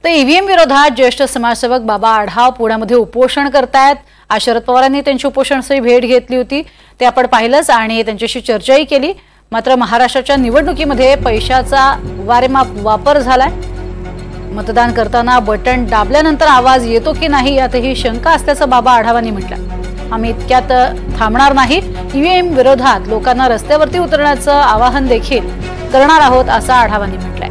तर ईव्हीएम विरोधात ज्येष्ठ समाजसेवक बाबा आढाव पुण्यामध्ये उपोषण करतायत। आज शरद पवारांनी त्यांची उपोषणाची भेट घेतली होती, ते आपण पाहिलंच आणि त्यांच्याशी चर्चाही केली। मात्र महाराष्ट्राच्या निवडणुकीमध्ये पैशाचा वारेमाप वापर झालाय। मतदान करताना बटन दाबल्यानंतर आवाज येतो की नाही यातही शंका असल्याचं बाबा आढावांनी म्हटलं। आम्ही इतक्यात थांबणार नाही, ईव्हीएम विरोधात लोकांना रस्त्यावरती उतरण्याचं आवाहन देखील करणार आहोत असं आढावांनी म्हटलंय।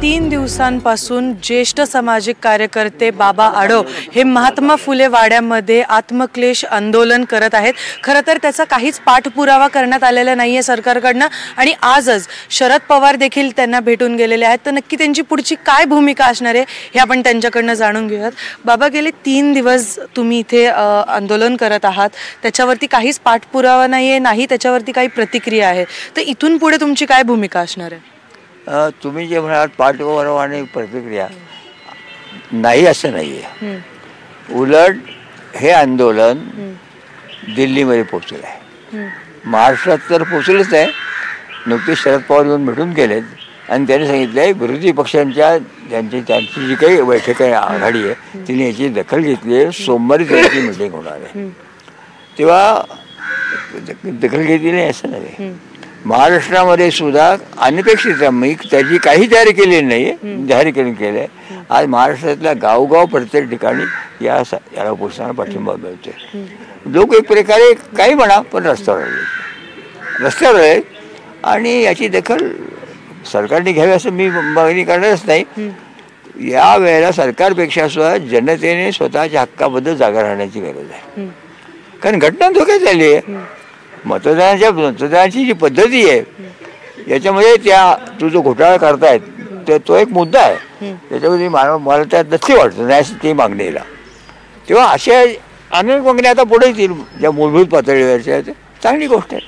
3 दिवसांपासून ज्येष्ठ सामाजिक कार्यकर्ते बाबा आढाव हे महात्मा फुले वाड्यामध्ये आत्मक्लेश आंदोलन करत आहेत। खरं तर त्याचा काहीच पाठपुरावा करण्यात आलेला नाहीये सरकारकडनं आणि आजच शरद पवार देखील त्यांना भेटून गेलेले आहेत। तर नक्की त्यांची पुढची काय भूमिका असणार आहे हे आपण त्यांच्याकडनं जाणून घेऊयात। बाबा, गेले 3 दिवस तुम्ही इथे आंदोलन करत आहात, त्याच्यावरती काहीच पाठपुरावा नाही त्याच्यावरती काही प्रतिक्रिया आहे, तर इथून पुढे तुमची काय भूमिका असणार आहे? तुम्ही जे म्हणाल पाठपुरावा आणि प्रतिक्रिया नाही असं नाही आहे। उलट हे आंदोलन दिल्लीमध्ये पोहोचलं आहे, महाराष्ट्रात तर पोहोचलंच आहे। नुकतेच शरद पवार येऊन भेटून गेलेत आणि त्यांनी सांगितलं आहे विरोधी पक्षांच्या त्यांची जी काही बैठक आहे, आघाडी आहे, तिने याची दखल घेतली आहे। सोमवारी त्यांची मीटिंग होणार आहे, तेव्हा दखल घेतली नाही असं नाही। महाराष्ट्रामध्ये सुद्धा अनपेक्षित मी त्याची काही तयारी केलेली नाही आहे, जाहीर केलं आहे। आज महाराष्ट्रातल्या गावगाव प्रत्येक ठिकाणी याला पोषणाला पाठिंबा मिळतोय। लोक एक प्रकारे काही म्हणा पण रस्त्यावर आहेत आणि याची दखल सरकारने घ्यावी असं मी मागणी करणारच नाही। या वेळेला सरकारपेक्षा सुद्धा जनतेने स्वतःच्या हक्काबद्दल जागा राहण्याची गरज आहे, कारण घटना धोक्यात झाली आहे। मतदानाची जी पद्धती आहे याच्यामध्ये तो जो घोटाळा करतायत तो एक मुद्दा आहे, त्याच्यामध्ये मला त्यात नक्की वाटतं नाही ती मागणीला। तेव्हा अशा अनेक मागण्या आता पुढे येतील ज्या मूलभूत पातळीवरच्या आहेत, चांगली गोष्ट आहे।